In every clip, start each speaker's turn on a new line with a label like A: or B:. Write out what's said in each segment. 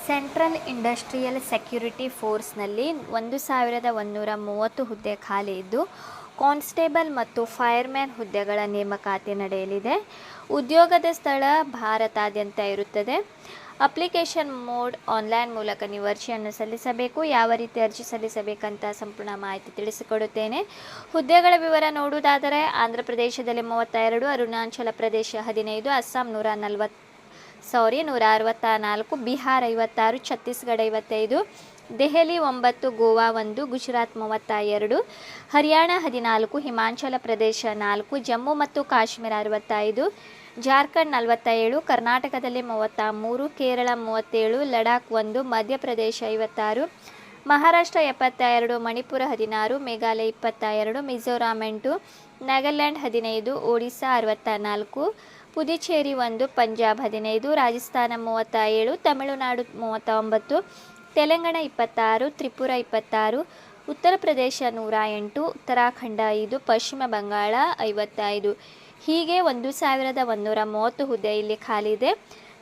A: Central industrial security ಫೋರ್ಸ್ನಲ್ಲಿ 1130 ಹುದ್ದೆ ಖಾಲಿ ಇದ್ದು, ಕಾನ್ಸ್ಟೇಬಲ್ ಮತ್ತು ಫೈರ್ಮ್ಯಾನ್ ಹುದ್ದೆಗಳ ನೇಮಕಾತಿ ನಡೆಯಲಿದೆ. ಉದ್ಯೋಗದ ಸ್ಥಳ ಭಾರತಾದ್ಯಂತ ಇರುತ್ತದೆ. ಅಪ್ಲಿಕೇಶನ್ ಮೋಡ್ ಆನ್ಲೈನ್ ಮೂಲಕ ನೀವು ಅರ್ಜಿಯನ್ನು ಸಲ್ಲಿಸಬೇಕು. ಯಾವ ರೀತಿ ಅರ್ಜಿ ಸಲ್ಲಿಸಬೇಕಂತ ಸಂಪೂರ್ಣ ಮಾಹಿತಿ ತಿಳಿಸಿಕೊಡುತ್ತೇನೆ. ಹುದ್ದೆಗಳ ವಿವರ ನೋಡುವುದಾದರೆ ಆಂಧ್ರ ಪ್ರದೇಶದಲ್ಲಿ 32, ಅರುಣಾಚಲ ಪ್ರದೇಶ 15, ಅಸ್ಸಾಂ 164, ಬಿಹಾರ್ 56, ಛತ್ತೀಸ್ಗಢ 55, ದೆಹಲಿ 9, ಗೋವಾ 1, ಗುಜರಾತ್ 32, ಹರಿಯಾಣ 14, ಹಿಮಾಚಲ ಪ್ರದೇಶ 4, ಜಮ್ಮು ಮತ್ತು ಕಾಶ್ಮೀರ 65, ಜಾರ್ಖಂಡ್ 47, ಕರ್ನಾಟಕದಲ್ಲಿ 33, ಕೇರಳ 37, ಲಡಾಖ್ 1, ಮಧ್ಯಪ್ರದೇಶ 56, ಮಹಾರಾಷ್ಟ್ರ 72, ಮಣಿಪುರ 16, ಮೇಘಾಲಯ 22, ಮಿಜೋರಾಂ 8, ನಾಗಾಲ್ಯಾಂಡ್ 15, ಒಡಿಶಾ 64, ಪುದುಚೇರಿ 1, ಪಂಜಾಬ್ 15, ರಾಜಸ್ಥಾನ 37, ತಮಿಳುನಾಡು 39, ತೆಲಂಗಾಣ 26, ತ್ರಿಪುರ 26, ಉತ್ತರ ಪ್ರದೇಶ 108, ಉತ್ತರಾಖಂಡ 5, ಪಶ್ಚಿಮ ಬಂಗಾಳ 55. ಹೀಗೆ 1130 ಹುದ್ದೆ ಇಲ್ಲಿ ಖಾಲಿ ಇದೆ.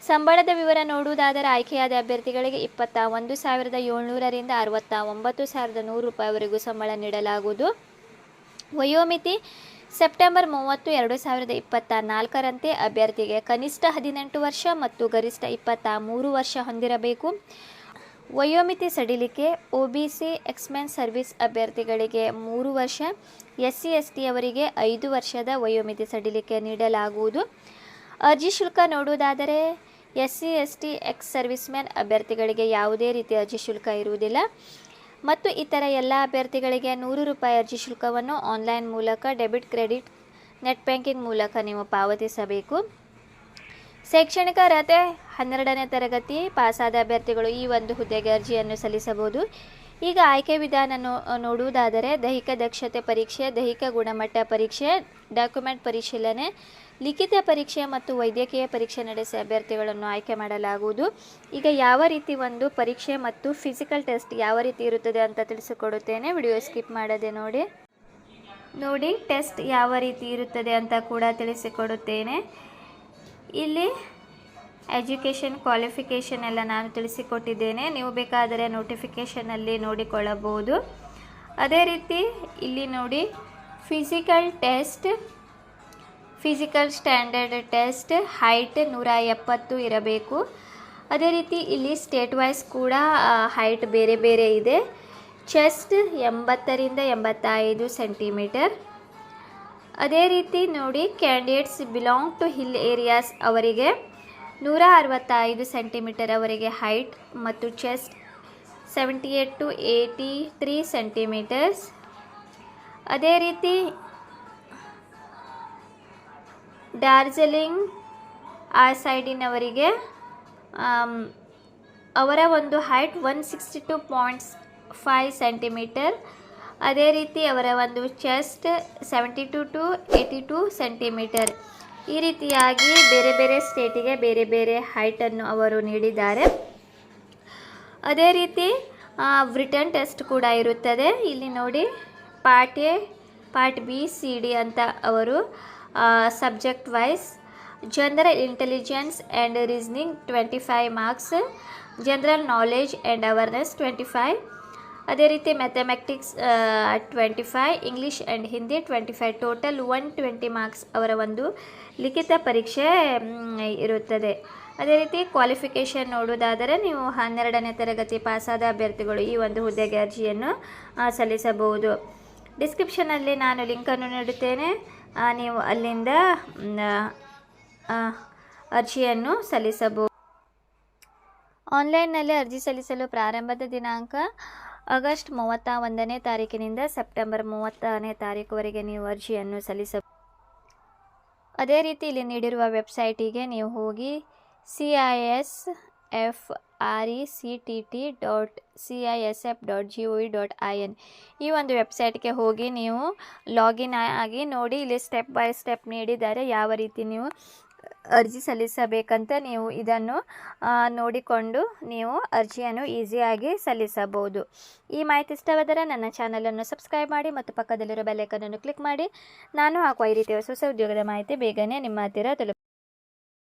A: ಸಂಬಳದ ವಿವರ ನೋಡುವುದಾದರೆ ಆಯ್ಕೆಯಾದ ಅಭ್ಯರ್ಥಿಗಳಿಗೆ 21,700ರಿಂದ 69,100 ರೂಪಾಯಿವರೆಗೂ ಸಂಬಳ ನೀಡಲಾಗುವುದು. ವಯೋಮಿತಿ ಸೆಪ್ಟೆಂಬರ್ 30, 2024ರಂತೆ ಅಭ್ಯರ್ಥಿಗೆ ಕನಿಷ್ಠ 18 ವರ್ಷ ಮತ್ತು ಗರಿಷ್ಠ 23 ವರ್ಷ ಹೊಂದಿರಬೇಕು. ವಯೋಮಿತಿ ಸಡಿಲಿಕೆ OBC ಎಕ್ಸ್ಮೆನ್ ಸರ್ವಿಸ್ ಅಭ್ಯರ್ಥಿಗಳಿಗೆ 3 ವರ್ಷ, SC ST ಅವರಿಗೆ 5 ವರ್ಷದ ವಯೋಮಿತಿ ಸಡಿಲಿಕೆ ನೀಡಲಾಗುವುದು. ಅರ್ಜಿ ಶುಲ್ಕ ನೋಡುವುದಾದರೆ SC ST ಎಕ್ಸ್ ಸರ್ವಿಸ್ಮೆನ್ ಅಭ್ಯರ್ಥಿಗಳಿಗೆ ಯಾವುದೇ ರೀತಿಯ ಅರ್ಜಿ ಶುಲ್ಕ ಇರುವುದಿಲ್ಲ ಮತ್ತು ಇತರ ಎಲ್ಲ ಅಭ್ಯರ್ಥಿಗಳಿಗೆ 100 ರೂಪಾಯಿ ಅರ್ಜಿ ಶುಲ್ಕವನ್ನು ಆನ್ಲೈನ್ ಮೂಲಕ ಡೆಬಿಟ್, ಕ್ರೆಡಿಟ್, ನೆಟ್ ಬ್ಯಾಂಕಿಂಗ್ ಮೂಲಕ ನೀವು ಪಾವತಿಸಬೇಕು. ಶೈಕ್ಷಣಿಕ ಅರ್ಹತೆ 12ನೇ ತರಗತಿ ಪಾಸಾದ ಅಭ್ಯರ್ಥಿಗಳು ಈ ಒಂದು ಹುದ್ದೆಗೆ ಅರ್ಜಿಯನ್ನು ಸಲ್ಲಿಸಬಹುದು. ಈಗ ಆಯ್ಕೆ ವಿಧಾನ ನೋಡುವುದಾದರೆ ದೈಹಿಕ ದಕ್ಷತೆ ಪರೀಕ್ಷೆ, ದೈಹಿಕ ಗುಣಮಟ್ಟ ಪರೀಕ್ಷೆ, ಡಾಕ್ಯುಮೆಂಟ್ ಪರಿಶೀಲನೆ, ಲಿಖಿತ ಪರೀಕ್ಷೆ ಮತ್ತು ವೈದ್ಯಕೀಯ ಪರೀಕ್ಷೆ ನಡೆಸಿ ಅಭ್ಯರ್ಥಿಗಳನ್ನು ಆಯ್ಕೆ ಮಾಡಲಾಗುವುದು. ಈಗ ಯಾವ ರೀತಿ ಒಂದು ಪರೀಕ್ಷೆ ಮತ್ತು ಫಿಸಿಕಲ್ ಟೆಸ್ಟ್ ಯಾವ ರೀತಿ ಇರುತ್ತದೆ ಅಂತ ತಿಳಿಸಿಕೊಡುತ್ತೇನೆ. ವಿಡಿಯೋ ಸ್ಕಿಪ್ ಮಾಡದೆ ನೋಡಿ ಟೆಸ್ಟ್ ಯಾವ ರೀತಿ ಇರುತ್ತದೆ ಅಂತ ಕೂಡ ತಿಳಿಸಿಕೊಡುತ್ತೇನೆ. ಇಲ್ಲಿ ಎಜುಕೇಷನ್ ಕ್ವಾಲಿಫಿಕೇಷನ್ ಎಲ್ಲ ನಾನು ತಿಳಿಸಿಕೊಟ್ಟಿದ್ದೇನೆ. ನೀವು ಬೇಕಾದರೆ ನೋಟಿಫಿಕೇಷನಲ್ಲಿ ನೋಡಿಕೊಳ್ಳಬಹುದು. ಅದೇ ರೀತಿ ಇಲ್ಲಿ ನೋಡಿ physical test, physical standard test, height 170 ಇರಬೇಕು. ಅದೇ ರೀತಿ ಇಲ್ಲಿ ಸ್ಟೇಟ್ ವೈಸ್ ಕೂಡ ಹೈಟ್ ಬೇರೆ ಬೇರೆ ಇದೆ. ಚೆಸ್ಟ್ 80ರಿಂದ 85 ಸೆಂಟಿಮೀಟರ್. ಅದೇ ರೀತಿ ನೋಡಿ candidates belong to hill areas ಅವರಿಗೆ 165 ಸೆಂಟಿಮೀಟರ್ ಅವರಿಗೆ ಹೈಟ್ ಮತ್ತು ಚೆಸ್ಟ್ 78 to 83 ಸೆಂಟಿಮೀಟರ್ಸ್. ಅದೇ ರೀತಿ ಡಾರ್ಜಿಲಿಂಗ್ ಆ ಸೈಡಿನವರಿಗೆ ಅವರ ಒಂದು ಹೈಟ್ 162.5 ಸೆಂಟಿಮೀಟರ್. ಅದೇ ರೀತಿ ಅವರ ಒಂದು ಚೆಸ್ಟ್ 72 to 82 ಸೆಂಟಿಮೀಟರ್. ಈ ರೀತಿಯಾಗಿ ಬೇರೆ ಬೇರೆ ಸ್ಟೇಟಿಗೆ ಬೇರೆ ಬೇರೆ ಹೈಟನ್ನು ಅವರು ನೀಡಿದ್ದಾರೆ. ಅದೇ ರೀತಿ ರಿಟನ್ ಟೆಸ್ಟ್ ಕೂಡ ಇರುತ್ತದೆ. ಇಲ್ಲಿ ನೋಡಿ part A, part B, CD ಅಂತ ಅವರು subject wise. General intelligence and reasoning 25 marks, general knowledge and awareness 25, ಅದೇ ರೀತಿ mathematics 25, English and Hindi 25, total 120 marks ಅವರ ಒಂದು ಲಿಖಿತ ಪರೀಕ್ಷೆ ಇರುತ್ತದೆ. ಅದೇ ರೀತಿ ಕ್ವಾಲಿಫಿಕೇಷನ್ ನೋಡುವುದಾದರೆ ನೀವು 12ನೇ ತರಗತಿ ಪಾಸಾದ ಅಭ್ಯರ್ಥಿಗಳು ಈ ಒಂದು ಹುದ್ದೆಗೆ ಅರ್ಜಿಯನ್ನು ಸಲ್ಲಿಸಬಹುದು. ಡಿಸ್ಕ್ರಿಪ್ಷನಲ್ಲಿ ನಾನು ಲಿಂಕನ್ನು ನೀಡುತ್ತೇನೆ. ನೀವು ಅಲ್ಲಿಂದ ಅರ್ಜಿಯನ್ನು ಸಲ್ಲಿಸಬಹುದು. ಆನ್ಲೈನ್ನಲ್ಲಿ ಅರ್ಜಿ ಸಲ್ಲಿಸಲು ಪ್ರಾರಂಭದ ದಿನಾಂಕ ಆಗಸ್ಟ್ 31ನೇ ತಾರೀಕಿನಿಂದ ಸೆಪ್ಟೆಂಬರ್ 30ನೇ ತಾರೀಕುವರೆಗೆ ನೀವು ಅರ್ಜಿಯನ್ನು ಸಲ್ಲಿಸಬಹುದು. ಅದೇ ರೀತಿ ಇಲ್ಲಿ ನೀಡಿರುವ ವೆಬ್ಸೈಟಿಗೆ ನೀವು ಹೋಗಿ CISFRECTT.CISF.gov.in ಈ ಒಂದು ವೆಬ್ಸೈಟ್ಗೆ ಹೋಗಿ ನೀವು ಲಾಗಿನ್ ಆಗಿ ನೋಡಿ. ಇಲ್ಲಿ ಸ್ಟೆಪ್ ಬೈ ಸ್ಟೆಪ್ ನೀಡಿದ್ದಾರೆ ಯಾವ ರೀತಿ ನೀವು ಅರ್ಜಿ ಸಲ್ಲಿಸಬೇಕಂತ. ನೀವು ಇದನ್ನು ನೋಡಿಕೊಂಡು ನೀವು ಅರ್ಜಿಯನ್ನು ಈಸಿಯಾಗಿ ಸಲ್ಲಿಸಬಹುದು. ಈ ಮಾಹಿತಿ ಇಷ್ಟವಾದರೆ ನನ್ನ ಚಾನಲನ್ನು ಸಬ್ಸ್ಕ್ರೈಬ್ ಮಾಡಿ ಮತ್ತು ಪಕ್ಕದಲ್ಲಿರೋ ಬೆಲ್ ಐಕಾನ್ ಅನ್ನು ಕ್ಲಿಕ್ ಮಾಡಿ. ನಾನು ಹಾಕುವ ಈ ರೀತಿಯ ಹೊಸ ಉದ್ಯೋಗದ ಮಾಹಿತಿ ಬೇಗನೆ ನಿಮ್ಮ ಹತ್ತಿರ ತಲುಪುತ್ತದೆ.